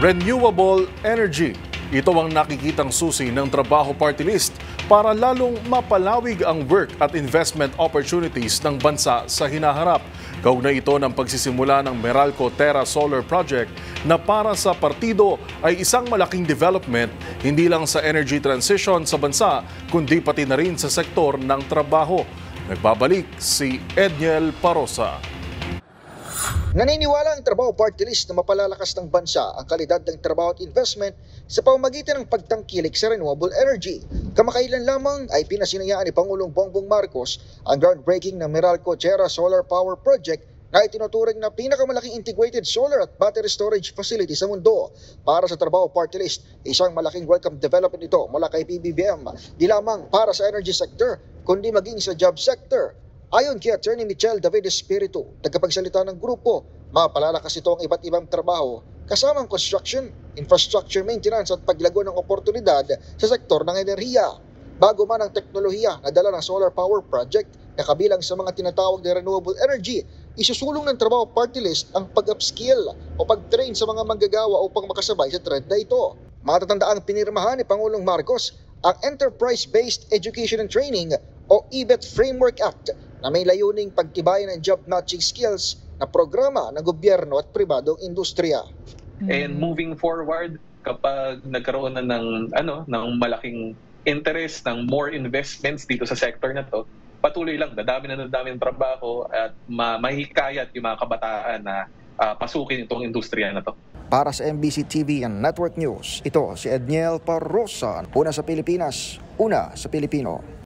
Renewable energy. Ito ang nakikitang susi ng Trabaho Party List para lalong mapalawig ang work at investment opportunities ng bansa sa hinaharap. Kaugnay ito ng pagsisimula ng Meralco Terra Solar Project na para sa partido ay isang malaking development hindi lang sa energy transition sa bansa kundi pati na rin sa sektor ng trabaho. Nagbabalik si Edniel Parosa. Naniniwala ang Trabaho Party List na mapalalakas ng bansa ang kalidad ng trabaho at investment sa pamamagitan ng pagtangkilik sa renewable energy. Kamakailan lamang ay pinasinayaan ni Pangulong Bongbong Marcos ang groundbreaking ng Meralco Terra Solar Power Project na itinuturing na pinakamalaking integrated solar at battery storage facility sa mundo. Para sa Trabaho Party List, isang malaking welcome development ito mula kay PBBM, di lamang para sa energy sector, kundi maging sa job sector. Ayon kay Attorney Michelle David Espiritu, tagapagsalita ng grupo, mapalalakas ito ang iba't ibang trabaho kasamang construction, infrastructure maintenance at paglago ng oportunidad sa sektor ng enerhiya. Bago man ang teknolohiya na dala ng solar power project na kabilang sa mga tinatawag na renewable energy, isusulong ng Trabaho Party List ang pag-upskill o pag-train sa mga manggagawa upang makasabay sa trend na ito. Matatandaang pinirmahan ni Pangulong Marcos ang Enterprise-Based Education and Training o EBET Framework Act na may layuning pagtibayan ng job matching skills na programa ng gobyerno at pribadong industriya. And moving forward, kapag nagkaroon na ng malaking interest, ng more investments dito sa sector na to, patuloy lang, dadami ng trabaho at mahikayat yung mga kabataan na pasukin itong industriya na to. Para sa MBC TV and Network News, ito si Edniel Parosa. Una sa Pilipinas, una sa Pilipino.